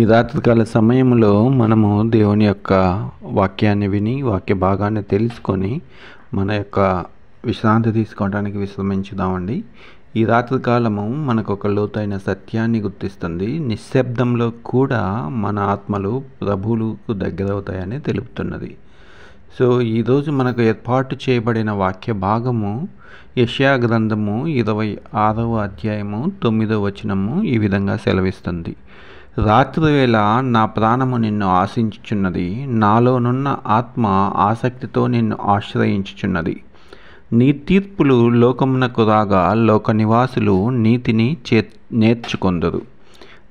ఈ రాత్రికాల సమయంలో మనము దేవుని యొక్క వాక్యాన్ని విని వాక్య భాగాన్ని తెలుసుకొని మన యొక్క విశ్రాంతి తీసుకోవడానికి విశ్రమించుదామండి. ఈ రాత్రికాలము మనకు ఒక లోతైన సత్యాన్ని గుర్తిస్తుంది. నిశ్శబ్దంలో కూడా మన ఆత్మలు ప్రభువులకు దగ్గరవుతాయని తెలుపుతున్నది. సో ఈరోజు మనకు ఏర్పాటు చేయబడిన వాక్య భాగము యెషయా గ్రంథము 26వ అధ్యాయము 9వ వచనము ఈ విధంగా సెలవిస్తుంది. రాత్రివేళ నా ప్రాణము నిన్ను ఆశించుచున్నది, నాలోనున్న ఆత్మ ఆసక్తితో నిన్ను ఆశ్రయించుచున్నది. నీ తీర్పులు లోకమునకు రాగా లోక నివాసులు నీతిని నేర్చుకొందరు.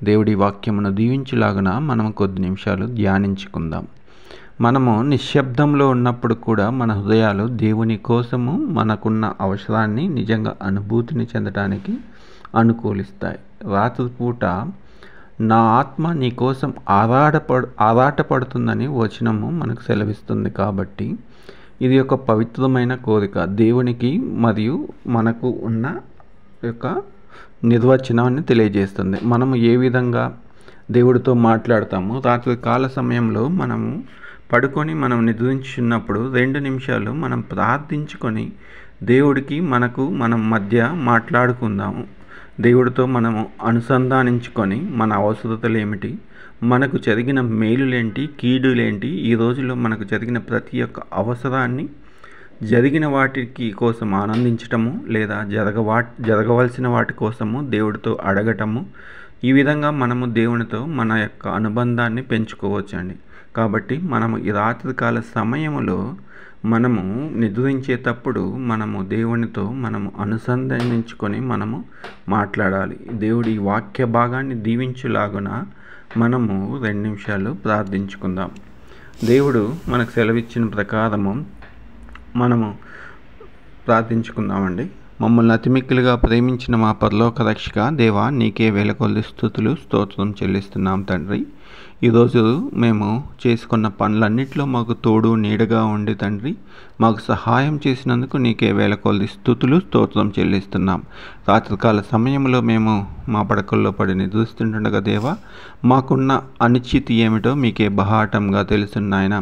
దేవుడి వాక్యమును దీవించులాగున మనం కొద్ది నిమిషాలు ధ్యానించుకుందాం. మనము నిశ్శబ్దంలో ఉన్నప్పుడు కూడా మన హృదయాలు దేవుని కోసము మనకున్న అవసరాన్ని నిజంగా అనుభూతిని చెందడానికి అనుకూలిస్తాయి. రాత్రిపూట నా ఆత్మ నీ కోసం ఆరాటపడుతుందని వచనము మనకు సెలవిస్తుంది. కాబట్టి ఇది ఒక పవిత్రమైన కోరిక, దేవునికి మరియు మనకు ఉన్న యొక్క నిర్వచనాన్ని తెలియజేస్తుంది. మనము ఏ విధంగా దేవుడితో మాట్లాడతాము. రాత్రి కాల సమయంలో మనము పడుకొని మనం నిద్రించున్నప్పుడు 2 నిమిషాలు మనం ప్రార్థించుకొని దేవుడికి మనం మధ్య మాట్లాడుకుందాము. దేవుడితో మనము అనుసంధానించుకొని మన అవసరతలు ఏమిటి, మనకు జరిగిన మేలులేంటి, కీడులేంటి, ఈ రోజులో మనకు జరిగిన ప్రతి ఒక్క అవసరాన్ని జరిగిన వాటికి కోసం ఆనందించటము లేదా జరగవలసిన వాటి కోసము దేవుడితో అడగటము, ఈ విధంగా మనము దేవునితో మన యొక్క అనుబంధాన్ని పెంచుకోవచ్చండి. కాబట్టి మనము ఈ రాత్రికాల సమయంలో మనము నిద్రించేటప్పుడు మనము దేవునితో మనము అనుసంధానించుకొని మనము మాట్లాడాలి. దేవుడి వాక్య భాగాన్ని దీవించులాగున మనము 2 నిమిషాలు ప్రార్థించుకుందాం. దేవుడు మనకు సెలవిచ్చిన ప్రకారము మనము ప్రార్థించుకుందామండి. మమ్మల్ని అతిమిక్కిలుగా ప్రేమించిన మా పరలోక రక్షక దేవా, నీకే వేలకొలది స్తుతులు స్తోత్రం చెల్లిస్తున్నాం తండ్రి. ఈరోజు మేము చేసుకున్న పనులన్నింటిలో మాకు తోడు నీడగా ఉండి తండ్రి మాకు సహాయం చేసినందుకు నీకే వేలకొలది స్తుతులు స్తోత్రం చెల్లిస్తున్నాం. రాత్రికాల సమయంలో మేము మా పడకల్లో పడి నిద్రిస్తుండగా దేవా, మాకున్న అనిశ్చితి ఏమిటో మీకే బహాటంగా తెలుసున్నాయన.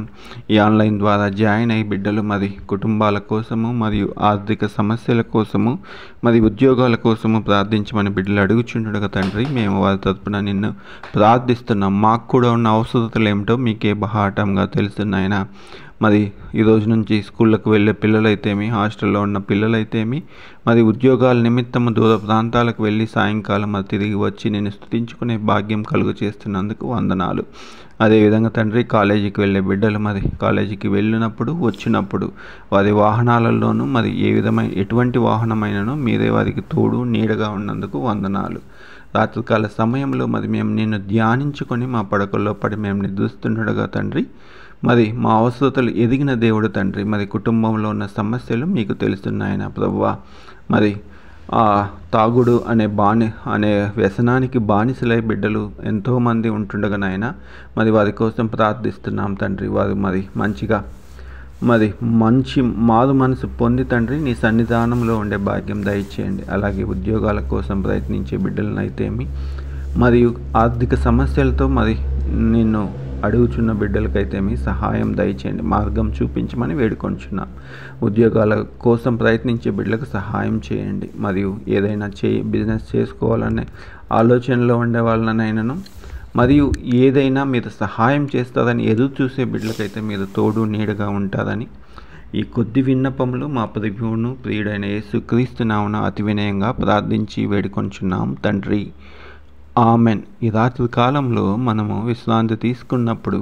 ఈ ఆన్లైన్ ద్వారా జాయిన్ అయ్యి బిడ్డలు మరి కుటుంబాల కోసము మరియు ఆర్థిక సమస్యల కోసము మరి ఉద్యోగాల కోసము ప్రార్థించమని బిడ్డలు అడుగుచుండగా తండ్రి మేము వారి తరపున నిన్ను ప్రార్థిస్తున్నాం. మాకు కూడా ఉన్న అవసరతలు ఏమిటో మీకే బహాటంగా తెలుసున్నాయన. మరి ఈరోజు నుంచి స్కూళ్ళకు వెళ్ళే పిల్లలైతేమి, హాస్టల్లో ఉన్న పిల్లలైతేమి, మరి ఉద్యోగాల నిమిత్తము దూర ప్రాంతాలకు వెళ్ళి సాయంకాలం మరి తిరిగి వచ్చి నేను స్తుతించుకునే భాగ్యం కలుగు చేస్తున్నందుకు వందనాలు. అదేవిధంగా తండ్రి కాలేజీకి వెళ్ళే బిడ్డలు మరి కాలేజీకి వెళ్ళినప్పుడు వచ్చినప్పుడు వారి వాహనాలలోనూ మరి ఎటువంటి వాహనమైనను మీరే వారికి తోడు నీడగా ఉన్నందుకు వందనాలు. రాత్రికాల సమయంలో మరి మేము నిన్ను ధ్యానించుకొని మా పడకల్లో పడి మేము నిద్రిస్తుండగా తండ్రి మరి మా అవసరతలు ఎదిగిన దేవుడు తండ్రి, మరి కుటుంబంలో ఉన్న సమస్యలు మీకు తెలుస్తున్నాయన ప్రభువా. మరి తాగుడు అనే వ్యసనానికి బానిసలై బిడ్డలు ఎంతోమంది ఉంటుండగా నాయన మరి వారి కోసం ప్రార్థిస్తున్నాం తండ్రి. వారు మరి మంచిగా మంచి మారు మనసు పొంది తండ్రి నీ సన్నిధానంలో ఉండే భాగ్యం దయచేయండి. అలాగే ఉద్యోగాల కోసం ప్రయత్నించే బిడ్డలనైతేమి మరియు ఆర్థిక సమస్యలతో మరి నిన్ను అడుగుచున్న బిడ్డలకైతేమి సహాయం దయచేయండి, మార్గం చూపించమని వేడుకొంచున్నాం. ఉద్యోగాల కోసం ప్రయత్నించే బిడ్డలకు సహాయం చేయండి. మరియు ఏదైనా బిజినెస్ చేసుకోవాలనే ఆలోచనలో ఉండే వాళ్ళనైనాను మరియు ఏదైనా మీరు సహాయం చేస్తారని ఎదురు చూసే బిడ్డలకైతే మీరు తోడు నీడగా ఉంటారని ఈ కొద్ది విన్నపములు మా ప్రభువును ప్రియుడైన యేసుక్రీస్తు నామమున అతి వినయంగా ప్రార్థించి వేడుకొంచున్నాం తండ్రి, ఆమెన్. ఈ రాత్రి కాలంలో మనము విశ్రాంతి తీసుకున్నప్పుడు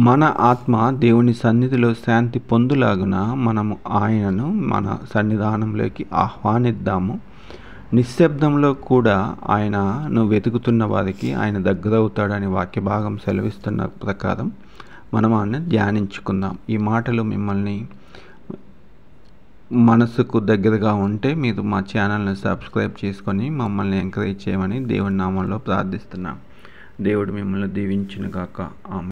మన ఆత్మ దేవుని సన్నిధిలో శాంతి పొందులాగున మనము ఆయనను మన సన్నిధానంలోకి ఆహ్వానిద్దాము. నిశ్శబ్దంలో కూడా ఆయనను వెతుకుతున్న వారికి ఆయన దగ్గరవుతాడని వాక్య భాగం సెలవిస్తున్న ప్రకారం మనం ఆయన ధ్యానించుకుందాం. ఈ మాటలు మిమ్మల్ని మనసుకు దగ్గరగా ఉంటే మీరు మా ఛానల్ని సబ్స్క్రైబ్ చేసుకొని మమ్మల్ని ఎంకరేజ్ చేయమని దేవుని నామంలో ప్రార్థిస్తున్నాం. దేవుడు మిమ్మల్ని దీవించును గాక. ఆమేన్.